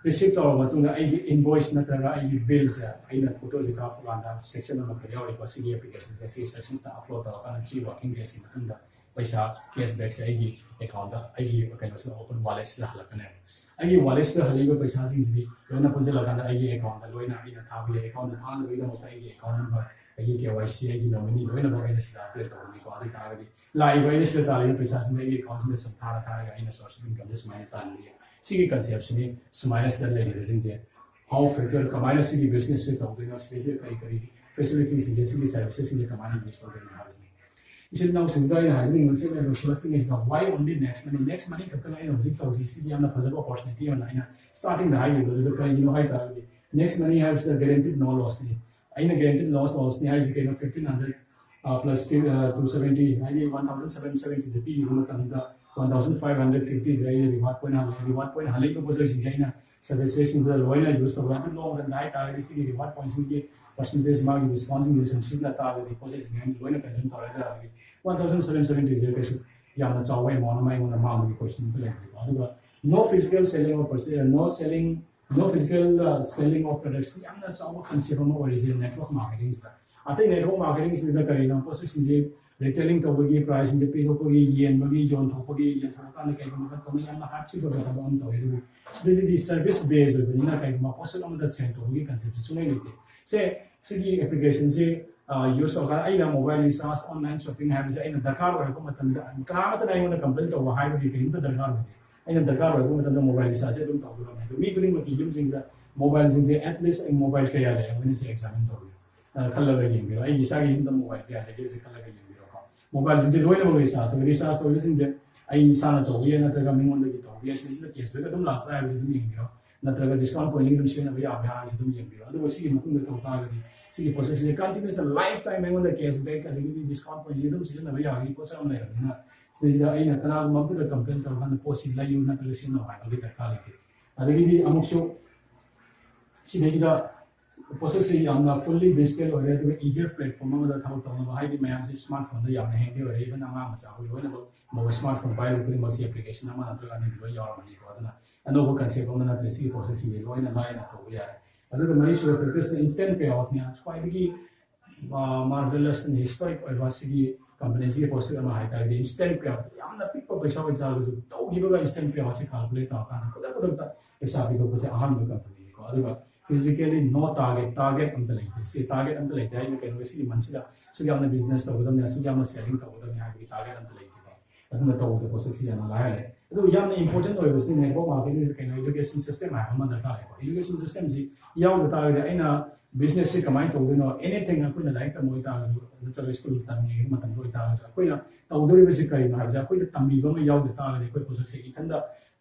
receive to ba tung da ai invoice na tara ai bill sa aina photo ji ka fulan da section ma ka yaw ba si application sa si sections ta upload ta kana 3 working days ni matung da paisa cashback sa ai account da ai ka no sa open wallet la halakane ai wallet da haliba paisa sing ji loina punja lagana ai account da loina ina thabi account da thana loina mo ai account number ai KYC ai nominee loina ba ai sa update to ni ko ari ta ga di lai ba ai sa ta ai paisa sing ai account me sam thara ta ga ai na source income this mine tan ni sigi concept ni minus da le ni je how factor combine sigi business se to do no space kai kai facilities in sigi services in combine this to ni ha you should now since I has been considered reflecting is the why only next money capital line object of GCC and the possible opportunity on starting the high level high target next money has the guaranteed no loss I guaranteed loss ni has kind of 1500 plus 270 I 1770 the P 1550 is a reward point hali ko position jaina services in the lower use of one long and high target is reward points we percentage mark discounting relationship na target deposit and lower present target 1770 is a yamna chawai mon mai mon ma mo question ko le no physical selling of purchase no physical selling of products yamna saw concept of origin network marketing is that I think network marketing is the kind of position je retailing to bagi price in the pay ko gi yen bagi jon to bagi yen to kan kai ko ka to yamna hard chi ba ta on to edu the service based na kai ma possible on the center bagi concept sunai lite say sigi application je use of aina mobile SaaS online shopping habits aina dakar wa ko matam da kama ta aina complaint to wa hybrid ke inta dakar wa aina dakar wa ko matam da mobile SaaS dum to do na to mi kulin maki using the mobile since at least a mobile ka ya le when you examine to khalla ga yin ai isa gi inta mobile ka ya le je khalla ga yin ko mobile since loina mobile SaaS to using je ai sana to ye na ta ga mingon da to ye since the case ga dum la pra ga dum yin ko na tra ga discount point ni dum sina ba ya ba ha dum yin ko ado si matung da to ta ga sigi position continuous lifetime I want the cashback and the discount point you don't see na ya ni ko sa na na sigi da ai na kana ma pu da complaint ta kan posi la yu na ta sin no ha ga ta ka le adagi amuk so si de da position yamna fully digital or to easier platform ma da thau ta na hai di mayam si smartphone da yamna hang or even na ma cha ho na mo smartphone pai ro kuri mo si application na ma na ta ni do ya ma ni ko na ano ko concept ma na si position lo na line na to ya other than Malaysia factors the instant payout ni it's quite marvelous and historic adversity companies ki possible ma hai ta the instant payout yamna pick pa paisa wa jalu to gi ba instant payout se calculate ta ka ko da paisa bi ko se aham company ko adu physically no target am the like say target am the like ai ke no si man sida su yamna business to da su yamna selling to da ha bi target am the like adu na to da ko se ya na la hai adu yamna important oi business network marketing is kind of education system hai hama da ka education system ji yaw da ta ga aina business se kamai to do no anything ko na like ta moi ta na chalo school ta ni ma tam ko ta ko na ta udori be se kai na ja ko ta tambi ba ma yaw da ta ga ko project se itanda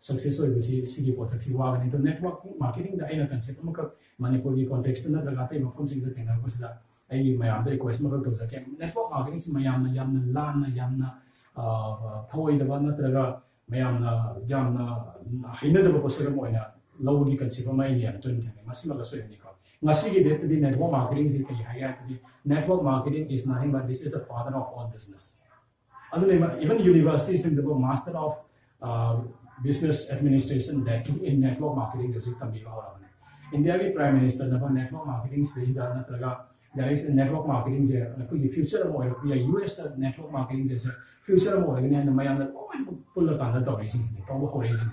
success oi be si gi project si wa ga ni to network marketing da aina concept ma ka manipur gi context na da ga ta ma phone sing da tenga ko sida ai ma ya da request ma ka to sa ke network marketing si ma yamna lan na yamna thoi da ba na tra ga mayamna jamna haina da possible mo ina lawgi concept ma ini an tun thane masima la so ni ko ngasi gi det the network marketing is kai haya the network marketing is nothing but this is the father of all business other even universities think the master of business administration that in network marketing just tambi ba ora India ki prime minister na network marketing stage da na traga there is network marketing je na ko future mo ya US network marketing je future mo ne na mayam na pull ka da to ri sin ni to ho ri sin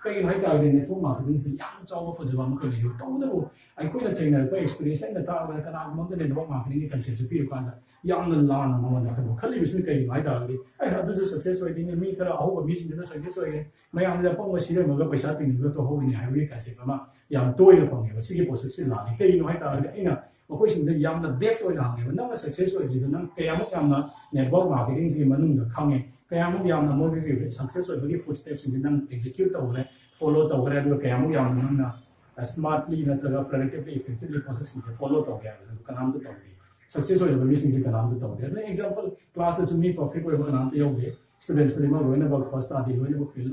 कई high Targe network marketing से याम चाव फजबा म खले यो तौदबो अखोइना channel को experience and Targe कना मम network marketing की concept P कांदा याम लान मम खलो खली बिसने कई हाई तारगे ai अदु सक्सेस होइदिने मी खरा अहो मी सिन सक्सेस होइगे मयाम दा पंग सिरे मग पैसा तिंग तो होइने हाइवे कंसेप्ट मा याम तोय फंगे सिगे प्रोसेस से लाने कई हाई तारगे इना मखोइ सिंदा याम दा डेप्थ ओइ लांगे नंग सक्सेस होइदि नंग कयामक यामना नेटवर्क मार्केटिंग से मनुंग दा खांगे कयामक यामना मोगे सक्सेस होइबगी फुट स्टेप्स इन नंग एग्जीक्यूट तौले फॉलो तौरे अदु कयामक यामना नंग स्मार्टली नत्रगा प्रोडक्टिवली इफेक्टिवली प्रोसेस से फॉलो तौगे कनाम तो तौदि सक्सेस होइबगी सिंग कनाम तो तौदे अदु एग्जांपल क्लास दा मी परफेक्ट होइबो कनाम तो योगे स्टूडेंट्स को लिमा लोइना बग फर्स्ट आदि लोइना बग फिल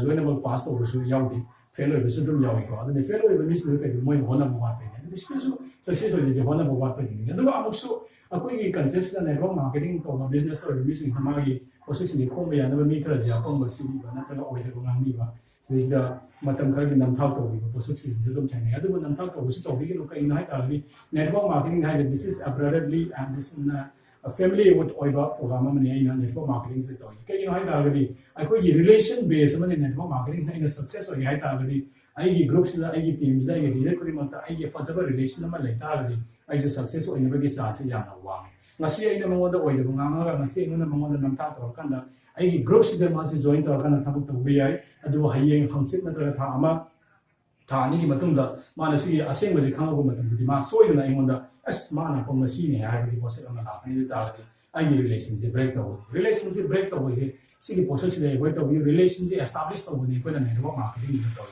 लोइना बग पास तौबसु याउदि फेल होइबसु दुम याउइको अदु फेल होइबो मिस के मोइ होना बवाते दिसु सक्सेस होइजे होना बवाते अदु अमुसु अखोई कंसेप्ट नेटवर्क मार्केटिंग तो बिजनेस तो मिसिंग समागी प्रोसेस नि खोम या नबा मी खरा जा पंग बसी नत्रगा ओइदो ngambi ba sida matam khar gi namthau to bi process नि दम chane adu namthau to su to bi no kai na ta bi network marketing has this is broadly and this in a family with oiba program mani ai na network marketing se to kai no hai ta ga di akhoi gi relation base mani network marketing se ina success oi hai ta ga di ai gi groups da ai gi teams da ai gi leader ko ma ta ai gi fajaba relation ma lai ta ga di ai se success oi na ba gi sa se ya na wa ngasi ai na mo da oi da ngama ga ngasi ai na mo da namthau to kan da ai gi groups da ma se join to kan ta to bi ai adu hayeng hangsit na tra tha ama tha ni gi matung da ma na si aseng ba je khang ko matung di ma soi na ai mo da as ma na pom na si ni ha ga di pose na la ni ta ga di ai gi relationship break to je si gi pose si de to bi relationship establish to ni ko na network marketing ni to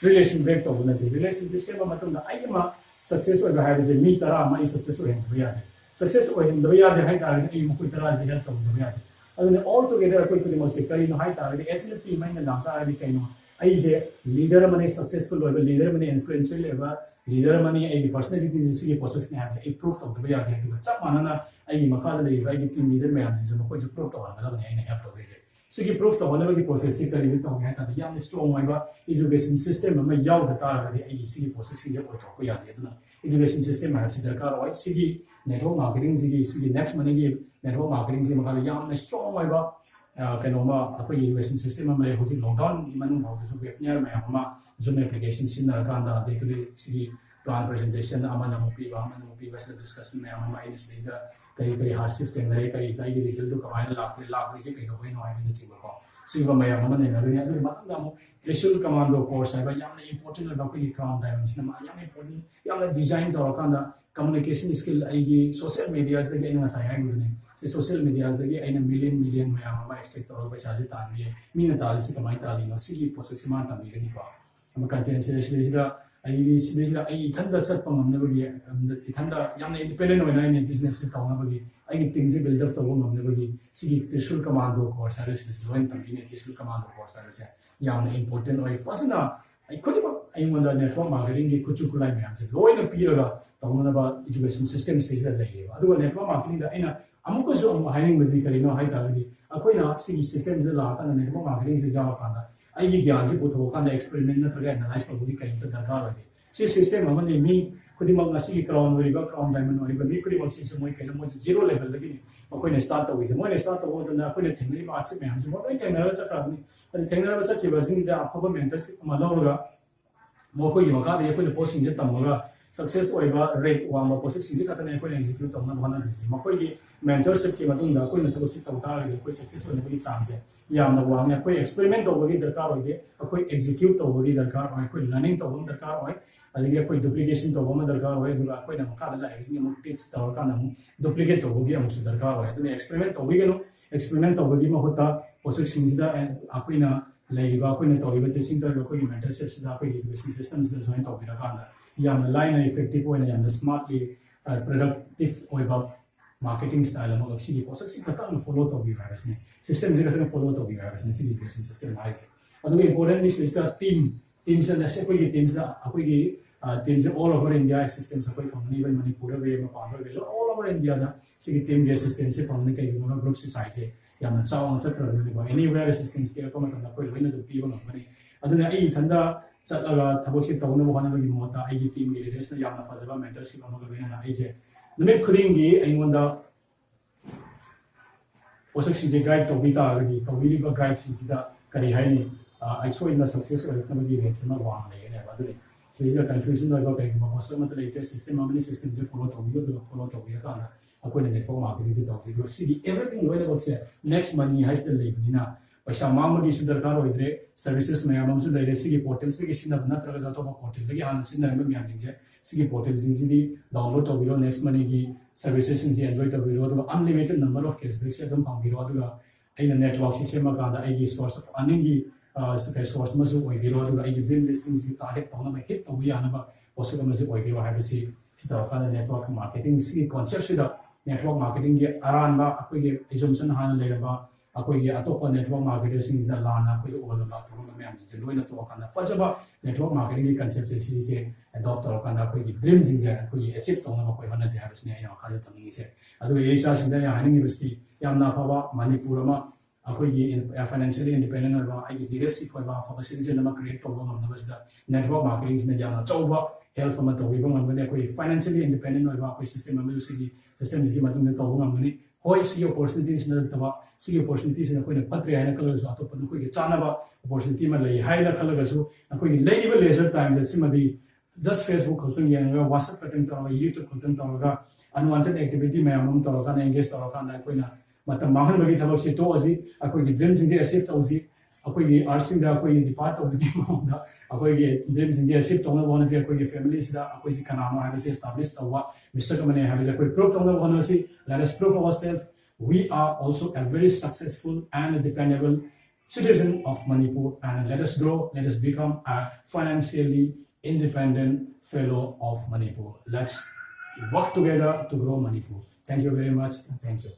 relation break to na di relationship se ma matung da ai ma success oi ga ha je mi tara ma i success oi hen ya success oi hen do ya de hai ta ga ai mo ko tara de help to do ya adune all together koi koi mo se kai no hai ta ga actually team mai na ta ga kai no ai je leader mane successful oi leader mane influential oi leader mane ai personality ji si process ne ha je improve to do ya de tu chap mana na ai makha da le ai team leader mai am je ko ju prove to ga da ne ai help to ge Sigi proof to whatever the process is going to be done. The young strong education system may yaw the tar the AEC process is going to be done. Education system has the car white Sigi network marketing Sigi next money give network marketing Zimaka young strong over Kanoma education system may hold it down even how to be near my Hama Zoom applications in the Ganda day to day Sigi plan presentation Amanamopi was discussing my Hama is leader. कई hardship thing है कई इस दाई result तो कमाने लाख रिचे कई लोगों ने आए नहीं चिंगा को सिर्फ मैं यहाँ मने ना दुनिया दुनिया मतलब दामो त्रिशूल कमांडो कोर्स है भाई यहाँ important है बाकी काम डायमेंशन में यहाँ important यहाँ design तो रखा ना communication skill आएगी social media से देखिए इन मसाया है गुदने से social media से देखिए इन million में यहाँ हमारे extract तो पैसा से तान भी है मीना ताली से कमाई ताली ना सिर्फ process में तान भी करनी पा हम content से ai sila ai thanda chat pangam na bagi thanda yamna independent hoina in business ta na bagi ai things build up to ngam na bagi sigi Trishul commando course service loin tamine Trishul commando course service yamna important oi fasna ai khodi ba ai monda network marketing gi kuchu kulai me amse loin piraga tawna ba education system stage da lai ba adu network marketing da aina amuko so hiring with kali no hai ta bagi akoina sigi system da la ta network marketing se jawa ka ai gi gyan ji puto kan da experiment na traga analyze to budi kai ta ka ba si system amani mi kudi mag asi crown riba crown diamond riba mi kudi mag si moi kai mo zero level lagi makoi ne start to wi mo ne start to go na ko ne thengli ba chi me am mo ai thengna cha ka ni ai thengna ba cha chi ba sing da apha mentorship ma lo ga mo ko yi ma ka de ko ne posting je tam ga success oiba rate wa ma posting si ka ta ne ko ne execute to na ba na de mo ko yi mentorship ki ma tung da ko ne to si to ta ga ko success ne ba ki chang je यामना वांग कोई experiment तौबगी दरकार होइदे कोई execute तौबगी दरकार होय कोई learning तौबगी दरकार होय अदिगे कोई duplication तौबमा दरकार होय दुला कोई न मका दला एग्जिंग मु टिच तौर का नमु डुप्लीकेट तौबगी अमुसु दरकार होय तने एक्सपेरिमेंट तौबगी नो एक्सपेरिमेंट तौबगी म होता प्रोसेस सिंगदा अकोइना लेइबा अकोइना तौबा टीचिंग तौर कोई मेंटरशिप सिदा कोई एजुकेशन सिस्टम्स दा जॉइन तौबिरा कांदा यामना लाइन इफेक्टिव होय यामना स्मार्टली प्रोडक्टिव होयबा marketing style mo like sige posak si kata no follow to bi virus ne system je kata follow to bi virus ne sige education system hai adu important is the team sa na se koi teams da akoi gi teams all over India systems akoi from even Manipur we ma pa we all over India da sige team ge systems se from ne kai mo group se size ya na chawang sa kra ne ba anywhere systems ke ko ma ta koi loina du pi ba ngani adu ne ai thanda chatlaga thabo si tawna mo hana gi mo ta ai gi team ge leaders na ya na fa ba mentorship mo ga na ai je numit khudingi aingonda posak si je guide to bita agi to wi ba guide si da kari hai ni I saw in the success of the rates and one day and every so the confusion like okay most of the latest system how many systems you follow to you can according to network marketing to you see everything going about say next money has the label na paisa mamagi su darkar hoidre services mayam su dai sigi portal sigi sinna natra ga to portal lagi han sinna me myam je sigi portal sigi download to biro next money gi services ji enjoy to biro to unlimited number of cashback se dum pang biro to aina network system ka da ai source of earning gi source ma su oi biro to ai dim listing ji target to na ma hit to ya na ba possible ma su oi biro ha si sida ka network marketing sigi concept sida network marketing gi aran ba akoi gi assumption han le ba akoi gi atopa network marketing sing da lana akoi all ba to ma myam ji loina to kana fajaba network marketing gi concept si se adopt to kana akoi gi dream jing ja akoi gi achieve to na ba koi hana ji ha bisne ya kha ja tang se adu asia sing da ya haning gi bisti yamna phawa manipur ma akoi gi financially independent ba ai gi leadership ba fa sin je na create to ba ma na ba network marketing ne ja na chauba help from to bi ba ma akoi financially independent ba akoi system ma lu si system ji ma tung to ba ma ni hoi si opportunities na ta si opportunities na koi na patre ai na kala so to pa koi gi chana ba opportunity ma lai hai na khala ga su akoi gi lai ba leisure time ja si ma di just Facebook khotang yang ga WhatsApp khotang to ga YouTube khotang to ga unwanted activity ma am to ga na engage to ga na koi na matam mahan bagi thabak se to aji akoi gi dream jing je achieve to ji akoi gi artsing da akoi gi part of the game da akoi gi dream jing je achieve to na bona je akoi gi family sida akoi ji kana ma ha se establish to wa mr kamane ha je akoi prove to na bona si let us prove ourselves we are also a very successful and dependable citizen of Manipur, and let us grow, let us become a financially independent fellow of Manipur. Let's work together to grow Manipur. Thank you very much. Thank you.